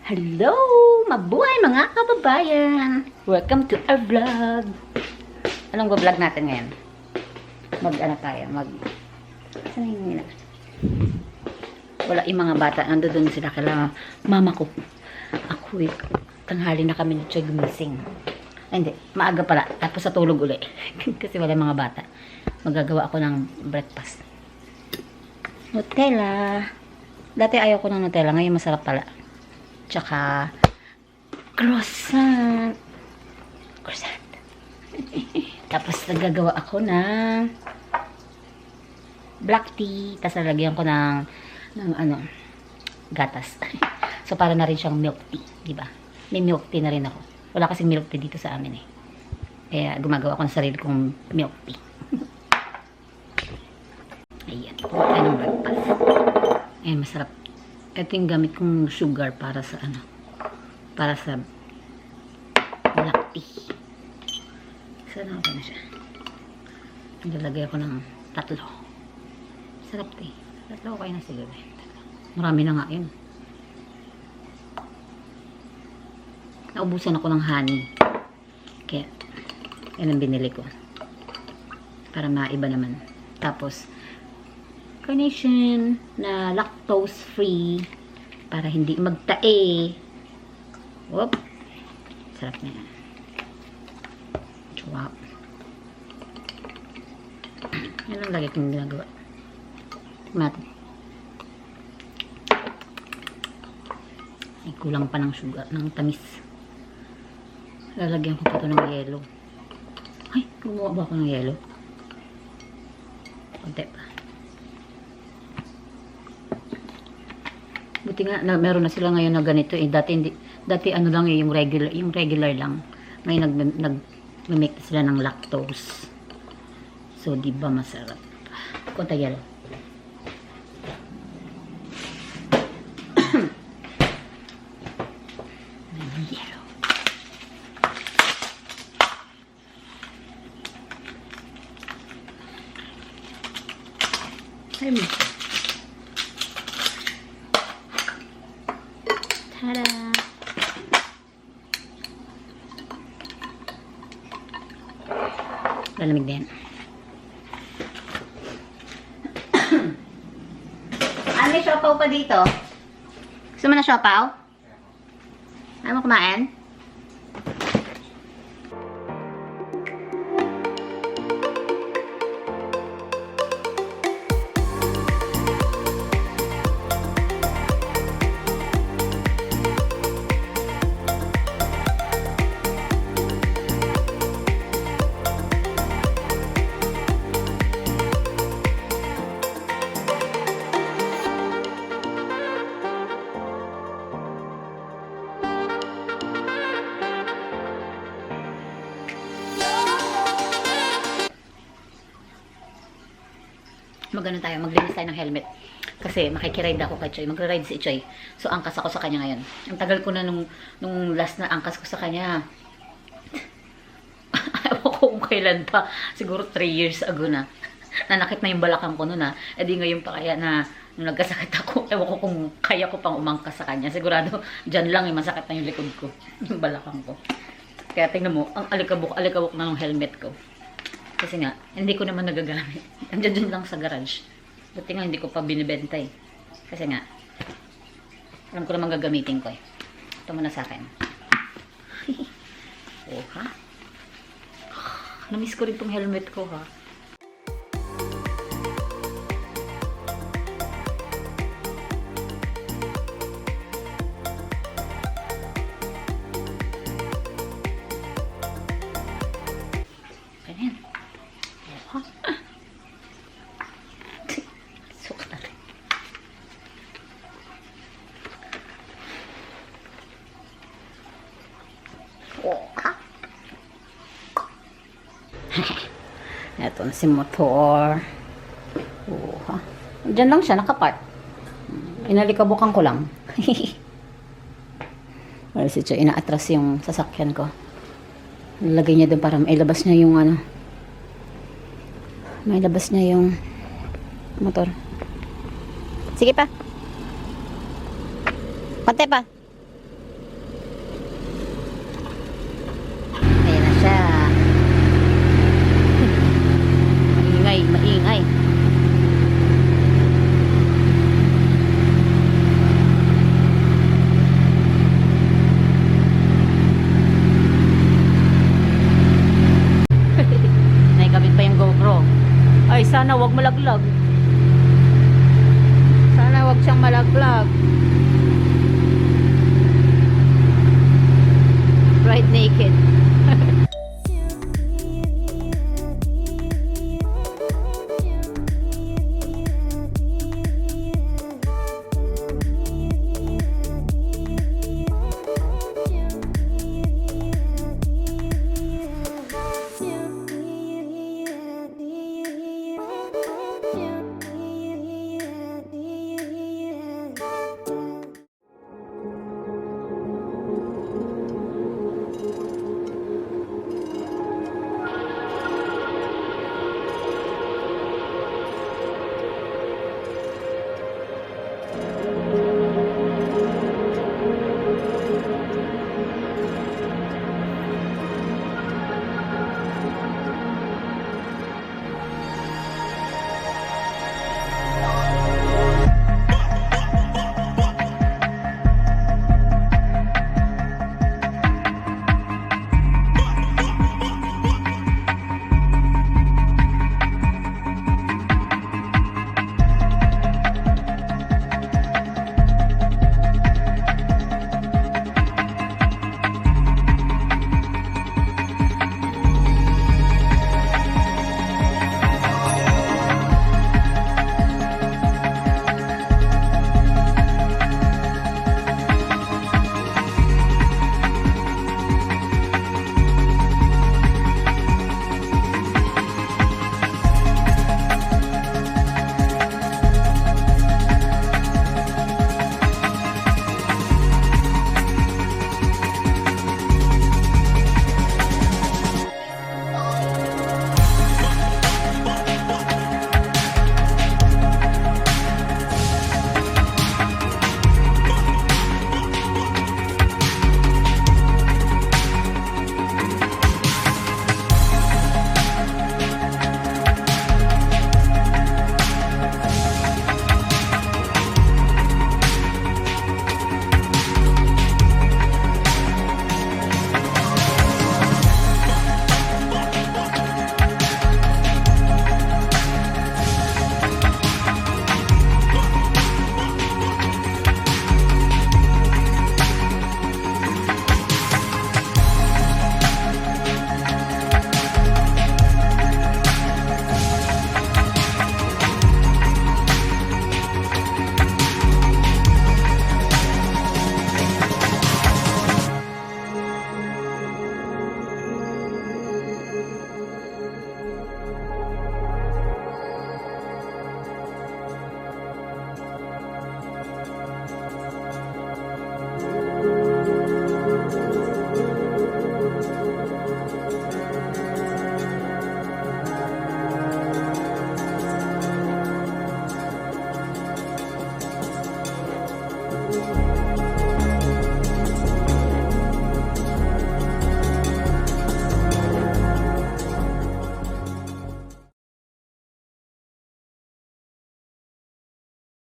Hello! Mabuhay mga kababayan! Welcome to our vlog! Anong vlog natin ngayon? Saan yung nila? Wala yung mga bata. Ando doon sila kala mama ko. Ako tanghali na kami ni Choy gumising. Ay, hindi. Maaga pala. Tapos sa tulog uli. Kasi wala mga bata. Magagawa ako ng breakfast. Nutella. Dati ayaw ko ng Nutella. Ngayon masarap pala. Tsaka croissant. Tapos nagagawa ako ng black tea. Tapos nalagyan ko ng gatas. So para na rin siyang milk tea, di ba? May milk tea na rin ako. Wala kasing milk tea dito sa amin eh. Kaya gumagawa ko ng sarili kong milk tea. Ayan. Kaya ng breakfast. Ayan, masarap. Ito yung gamit kong sugar para sa para sa black tea. Sana ako na siya. Nilalagay ako ng 3. Sarap tea. 3 okay na siguro. Marami na nga yun. Naubusan ako ng honey. Kaya, yan ang binili ko. Para maiba naman. Tapos, carnation na lactose free para hindi magtae. Whoop. Sarap na yan. Chwap. Yan ang lagi kong ginagawa. Natin. Ay, kulang pa ng sugar, ng tamis. Lalagyan ko pa ito ng yelo. Ay, gumawa ba ako ng yelo? Konti pa. Buti nga, meron na sila ngayon na ganito eh. Dati ano lang eh, yung regular lang. Ngayon nag-make sila ng lactose. So, di ba masarap? Konti yelo. Yelo. Tada! Lalamig din. May siopaw pa dito. Gusto mo na siopaw? Ayaw mo kumain? Maglinis tayo ng helmet. Kasi makikiride ako kay Choy. Magra-ride si Choy. So, angkas ako sa kanya ngayon. Ang tagal ko na nung last na angkas ko sa kanya. Ayaw ko kung kailan pa. Siguro 3 years ago na. Nanakit na yung balakang ko noon E di ngayon pa kaya na nung nagkasakit ako. Ewan ko kung kaya ko pang umangkas sa kanya. Sigurado dyan lang masakit na yung likod ko. Yung balakang ko. Kaya tingnan mo, ang alikabok na ng helmet ko. Kasi nga, hindi ko naman nagagamit. Andiyan lang sa garage. Buti nga hindi ko pa binibenta eh. Kasi nga, alam ko naman gagamitin ko eh. Ito muna sa akin. Oh, ha? Namiss ko rin tong helmet ko, ha? Ganyan. Oh, ha? Ito na si motor. Ha? Diyan lang siya, nakapark. Inalikabukan ko lang. Wala si Choy, inaatras yung sasakyan ko. Nalagay niya doon para mailabas niya yung mailabas niya yung motor. Sige pa. Pante pa. malaglag. Sana wag siyang malaglag.